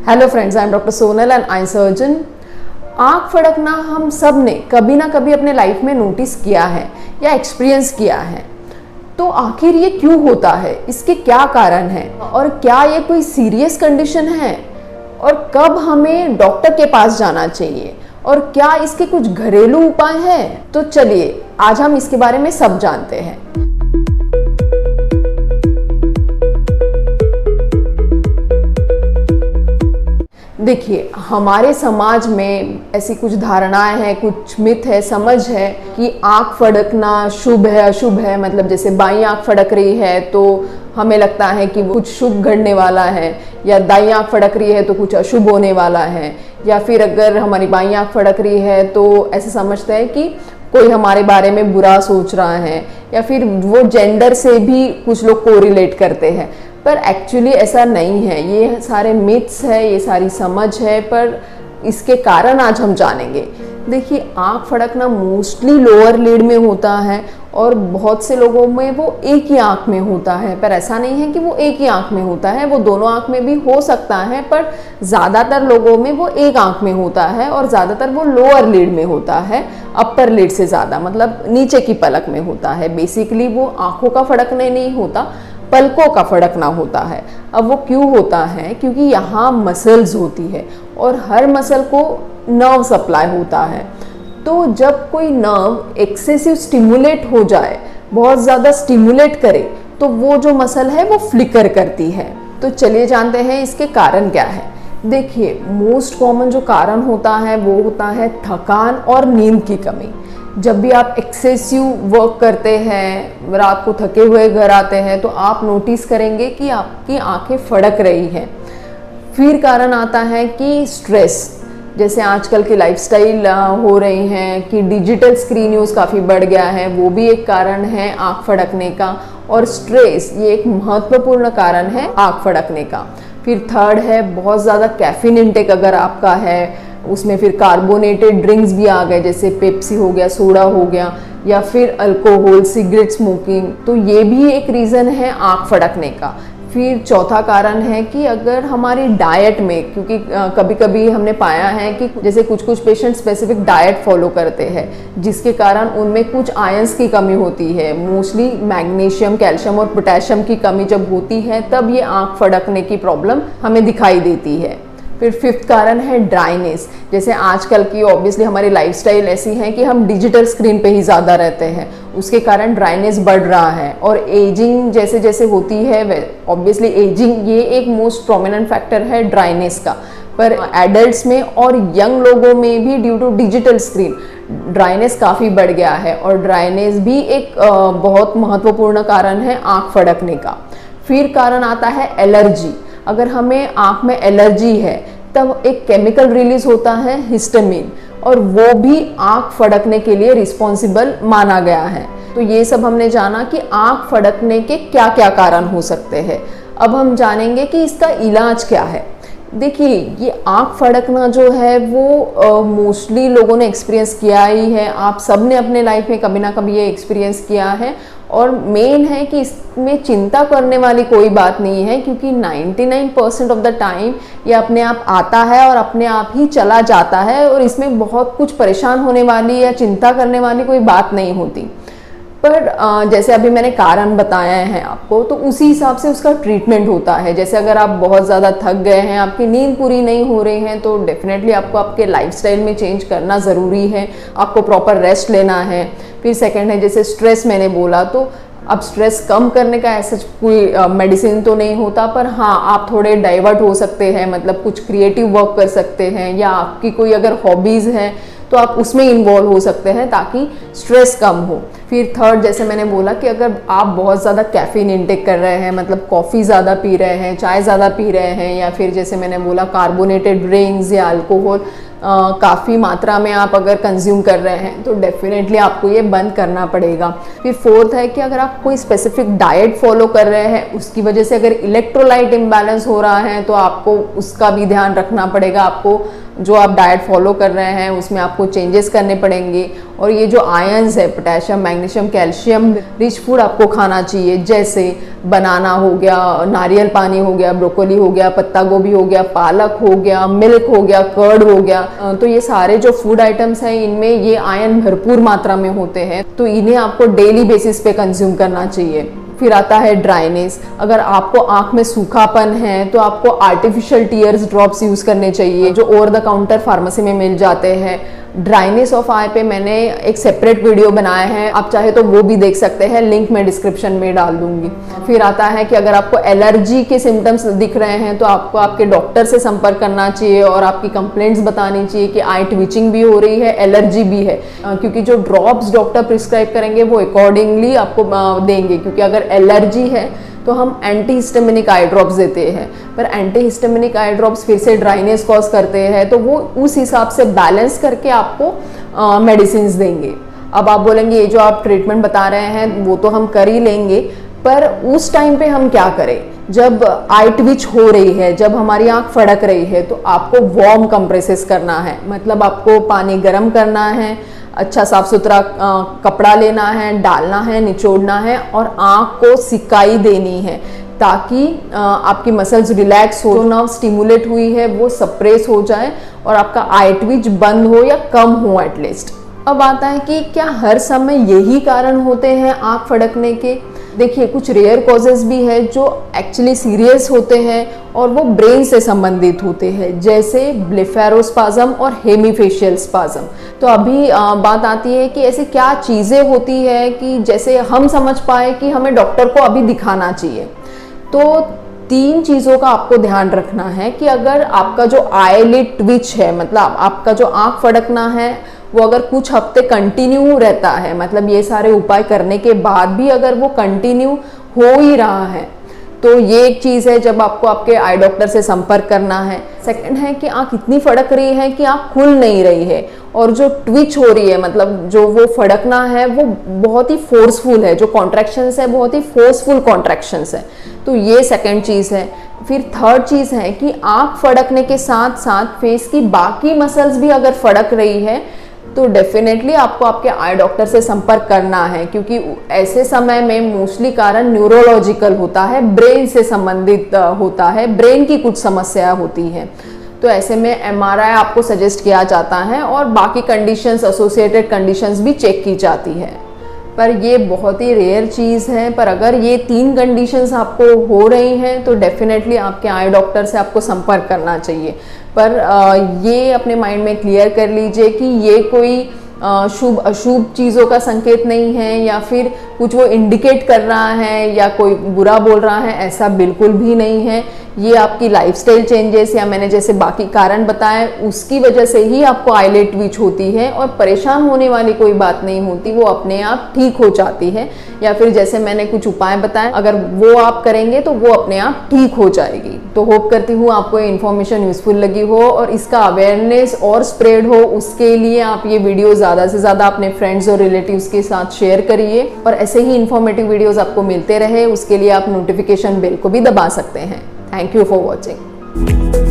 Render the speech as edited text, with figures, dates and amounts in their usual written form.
Hello friends, I am doctor Sonal and eye surgeon. आँख फड़कना हम सब ने कभी ना कभी अपने लाइफ में नोटिस किया है या एक्सपीरियंस किया है। तो आखिर ये क्यों होता है, इसके क्या कारण है और क्या ये कोई सीरियस कंडीशन है और कब हमें डॉक्टर के पास जाना चाहिए और क्या इसके कुछ घरेलू उपाय हैं? तो चलिए आज हम इसके बारे में सब जानते हैं। देखिए, हमारे समाज में ऐसी कुछ धारणाएं हैं, कुछ मिथ है, समझ है कि आँख फड़कना शुभ है अशुभ है। मतलब जैसे बाईं आँख फड़क रही है तो हमें लगता है कि वो कुछ शुभ घड़ने वाला है, या दाईं आँख फड़क रही है तो कुछ अशुभ होने वाला है, या फिर अगर हमारी बाईं आँख फड़क रही है तो ऐसे समझते हैं कि कोई हमारे बारे में बुरा सोच रहा है, या फिर वो जेंडर से भी कुछ लोग कोरिलेट करते हैं। पर एक्चुअली ऐसा नहीं है, ये सारे मिथ्स है, ये सारी समझ है। पर इसके कारण आज हम जानेंगे। देखिए, आँख फड़कना मोस्टली लोअर लिड में होता है और बहुत से लोगों में वो एक ही आँख में होता है। पर ऐसा नहीं है कि वो एक ही आँख में होता है, वो दोनों आँख में भी हो सकता है। पर ज़्यादातर लोगों में वो एक आँख में होता है और ज़्यादातर वो लोअर लिड में होता है, अपर लिड से ज़्यादा, मतलब नीचे की पलक में होता है। बेसिकली वो आँखों का फड़कने नहीं होता, पलकों का फड़कना होता है। अब वो क्यों होता है? क्योंकि यहाँ मसल्स होती है और हर मसल को नर्व सप्लाई होता है। तो जब कोई नर्व एक्सेसिव स्टिमुलेट हो जाए, बहुत ज़्यादा स्टिमुलेट करे, तो वो जो मसल है वो फ्लिकर करती है। तो चलिए जानते हैं इसके कारण क्या है। देखिए, मोस्ट कॉमन जो कारण होता है वो होता है थकान और नींद की कमी। जब भी आप एक्सेसिव वर्क करते हैं, रात को थके हुए घर आते हैं, तो आप नोटिस करेंगे कि आपकी आंखें फड़क रही हैं। फिर कारण आता है कि स्ट्रेस, जैसे आजकल की लाइफस्टाइल हो रही हैं कि डिजिटल स्क्रीन यूज़ काफ़ी बढ़ गया है, वो भी एक कारण है आँख फड़कने का। और स्ट्रेस ये एक महत्वपूर्ण कारण है आँख फड़कने का। फिर थर्ड है बहुत ज़्यादा कैफीन इंटेक अगर आपका है, उसमें फिर कार्बोनेटेड ड्रिंक्स भी आ गए, जैसे पेप्सी हो गया, सोडा हो गया, या फिर अल्कोहल, सिगरेट स्मोकिंग, तो ये भी एक रीज़न है आँख फड़कने का। फिर चौथा कारण है कि अगर हमारी डाइट में, क्योंकि कभी कभी हमने पाया है कि जैसे कुछ पेशेंट स्पेसिफिक डाइट फॉलो करते हैं जिसके कारण उनमें कुछ आयंस की कमी होती है, मोस्टली मैग्नीशियम, कैल्शियम और पोटेशियम की कमी जब होती है तब ये आँख फड़कने की प्रॉब्लम हमें दिखाई देती है। फिर फिफ्थ कारण है ड्राइनेस। जैसे आजकल की ऑब्वियसली हमारी लाइफस्टाइल ऐसी है कि हम डिजिटल स्क्रीन पे ही ज़्यादा रहते हैं, उसके कारण ड्राइनेस बढ़ रहा है। और एजिंग जैसे जैसे होती है, ऑब्वियसली एजिंग ये एक मोस्ट प्रोमिनेंट फैक्टर है ड्राइनेस का। पर एडल्ट्स में और यंग लोगों में भी due to digital screen dryness काफ़ी बढ़ गया है, और ड्राइनेस भी एक बहुत महत्वपूर्ण कारण है आँख फड़कने का। फिर कारण आता है एलर्जी। अगर हमें आँख में एलर्जी है तब एक केमिकल रिलीज होता है हिस्टामिन, और वो भी आँख फड़कने के लिए रिस्पॉन्सिबल माना गया है। तो ये सब हमने जाना कि आँख फड़कने के क्या क्या कारण हो सकते हैं। अब हम जानेंगे कि इसका इलाज क्या है। देखिए, ये आँख फड़कना जो है वो मोस्टली लोगों ने एक्सपीरियंस किया ही है। आप सब ने अपने लाइफ में कभी ना कभी ये एक्सपीरियंस किया है। और मेन है कि इसमें चिंता करने वाली कोई बात नहीं है, क्योंकि 99% ऑफ द टाइम ये अपने आप आता है और अपने आप ही चला जाता है, और इसमें बहुत कुछ परेशान होने वाली या चिंता करने वाली कोई बात नहीं होती। पर जैसे अभी मैंने कारण बताया है आपको, तो उसी हिसाब से उसका ट्रीटमेंट होता है। जैसे अगर आप बहुत ज़्यादा थक गए हैं, आपकी नींद पूरी नहीं हो रही है, तो डेफिनेटली आपको आपके लाइफस्टाइल में चेंज करना ज़रूरी है, आपको प्रॉपर रेस्ट लेना है। फिर सेकंड है जैसे स्ट्रेस मैंने बोला, तो अब स्ट्रेस कम करने का ऐसा कोई मेडिसिन तो नहीं होता, पर हाँ आप थोड़े डाइवर्ट हो सकते हैं, मतलब कुछ क्रिएटिव वर्क कर सकते हैं, या आपकी कोई अगर हॉबीज़ हैं तो आप उसमें इन्वॉल्व हो सकते हैं ताकि स्ट्रेस कम हो। फिर थर्ड, जैसे मैंने बोला कि अगर आप बहुत ज़्यादा कैफीन इंटेक कर रहे हैं, मतलब कॉफ़ी ज़्यादा पी रहे हैं, चाय ज़्यादा पी रहे हैं, या फिर जैसे मैंने बोला कार्बोनेटेड ड्रिंक्स या अल्कोहल काफ़ी मात्रा में आप अगर कंज्यूम कर रहे हैं, तो डेफिनेटली आपको ये बंद करना पड़ेगा। फिर फोर्थ है कि अगर आप कोई स्पेसिफिक डाइट फॉलो कर रहे हैं, उसकी वजह से अगर इलेक्ट्रोलाइट इम्बैलेंस हो रहा है तो आपको उसका भी ध्यान रखना पड़ेगा। आपको जो आप डाइट फॉलो कर रहे हैं उसमें आपको चेंजेस करने पड़ेंगे। और ये जो आयंस है, potassium, magnesium, calcium rich food आपको खाना चाहिए, जैसे बनाना हो गया, नारियल पानी हो गया, ब्रोकोली हो गया, पत्ता गोभी हो गया, पालक हो गया, मिल्क हो गया, कर्ड हो गया। तो ये सारे जो फूड आइटम्स हैं इनमें ये आयन भरपूर मात्रा में होते हैं, तो इन्हें आपको डेली बेसिस पे कंज्यूम करना चाहिए। फिर आता है ड्राइनेस। अगर आपको आंख में सूखापन है तो आपको आर्टिफिशियल टीयर्स ड्रॉप्स यूज करने चाहिए, जो ओवर द काउंटर फार्मेसी में मिल जाते हैं। ड्राइनेस ऑफ आई पे मैंने एक सेपरेट वीडियो बनाया है, आप चाहे तो वो भी देख सकते हैं, लिंक मैं डिस्क्रिप्शन में डाल दूंगी। फिर आता है कि अगर आपको एलर्जी के सिम्टम्स दिख रहे हैं तो आपको आपके डॉक्टर से संपर्क करना चाहिए और आपकी कंप्लेंट्स बतानी चाहिए कि आई ट्विचिंग भी हो रही है, एलर्जी भी है, क्योंकि जो ड्रॉप्स डॉक्टर प्रिस्क्राइब करेंगे वो अकॉर्डिंगली आपको देंगे। क्योंकि अगर एलर्जी है तो हम एंटी हिस्टामिनिक आई ड्रॉप्स देते हैं, पर एंटी हिस्टामिनिक आई ड्रॉप्स फिर से ड्राइनेस कॉज करते हैं, तो वो उस हिसाब से बैलेंस करके आपको मेडिसिन देंगे। अब आप बोलेंगे ये जो आप ट्रीटमेंट बता रहे हैं वो तो हम कर ही लेंगे, पर उस टाइम पे हम क्या करें? जब आई ट्विच हो रही है, जब हमारी आंख फड़क रही है, तो आपको वार्म कंप्रेसेस करना है, मतलब आपको पानी गर्म करना है, अच्छा साफ सुथरा कपड़ा लेना है, डालना है, निचोड़ना है और आंख को सिकाई देनी है, ताकि आपकी मसल्स रिलैक्स हो, जो नर्व स्टिमुलेट हुई है वो सप्रेस हो जाए और आपका आई ट्विच बंद हो या कम हो एटलीस्ट। अब आता है कि क्या हर समय यही कारण होते हैं आंख फड़कने के? देखिए, कुछ रेयर कॉजेज भी है जो एक्चुअली सीरियस होते हैं और वो ब्रेन से संबंधित होते हैं, जैसे ब्लेफेरोस्पाज्म और हेमीफेशियल स्पाज्म। तो अभी बात आती है कि ऐसी क्या चीज़ें होती है कि जैसे हम समझ पाए कि हमें डॉक्टर को अभी दिखाना चाहिए। तो 3 चीज़ों का आपको ध्यान रखना है कि अगर आपका जो आईलिड ट्विच है, मतलब आपका जो आंख फड़कना है, वो अगर कुछ हफ्ते कंटिन्यू रहता है, मतलब ये सारे उपाय करने के बाद भी अगर वो कंटिन्यू हो ही रहा है, तो ये एक चीज़ है जब आपको आपके आई डॉक्टर से संपर्क करना है। सेकंड है कि आंख इतनी फड़क रही है कि आंख खुल नहीं रही है और जो ट्विच हो रही है, मतलब जो वो फड़कना है वो बहुत ही फोर्सफुल है, जो कॉन्ट्रैक्शंस है बहुत ही फोर्सफुल कॉन्ट्रैक्शंस है, तो ये सेकंड चीज़ है। फिर थर्ड चीज़ है कि आंख फड़कने के साथ साथ फेस की बाकी मसल्स भी अगर फड़क रही है तो डेफिनेटली आपको आपके आई डॉक्टर से संपर्क करना है, क्योंकि ऐसे समय में मोस्टली कारण न्यूरोलॉजिकल होता है, ब्रेन से संबंधित होता है, ब्रेन की कुछ समस्या होती है। तो ऐसे में एमआरआई आपको सजेस्ट किया जाता है और बाकी कंडीशंस, एसोसिएटेड कंडीशंस भी चेक की जाती है। पर ये बहुत ही रेयर चीज़ है, पर अगर ये 3 कंडीशंस आपको हो रही हैं तो डेफिनेटली आपके आई डॉक्टर से आपको संपर्क करना चाहिए। पर ये अपने माइंड में क्लियर कर लीजिए कि ये कोई शुभ अशुभ चीज़ों का संकेत नहीं है या फिर कुछ वो इंडिकेट कर रहा है या कोई बुरा बोल रहा है, ऐसा बिल्कुल भी नहीं है। ये आपकी लाइफस्टाइल चेंजेस या मैंने जैसे बाकी कारण बताए उसकी वजह से ही आपको आईलिड ट्विच होती है और परेशान होने वाली कोई बात नहीं होती, वो अपने आप ठीक हो जाती है। या फिर जैसे मैंने कुछ उपाय बताए, अगर वो आप करेंगे तो वो अपने आप ठीक हो जाएगी। तो होप करती हूँ आपको ये इन्फॉर्मेशन यूजफुल लगी हो और इसका अवेयरनेस और स्प्रेड हो, उसके लिए आप ये वीडियो ज़्यादा से ज़्यादा अपने फ्रेंड्स और रिलेटिव्स के साथ शेयर करिए और ऐसे ही इन्फॉर्मेटिव वीडियोज़ आपको मिलते रहे, उसके लिए आप नोटिफिकेशन बेल को भी दबा सकते हैं। Thank you for watching.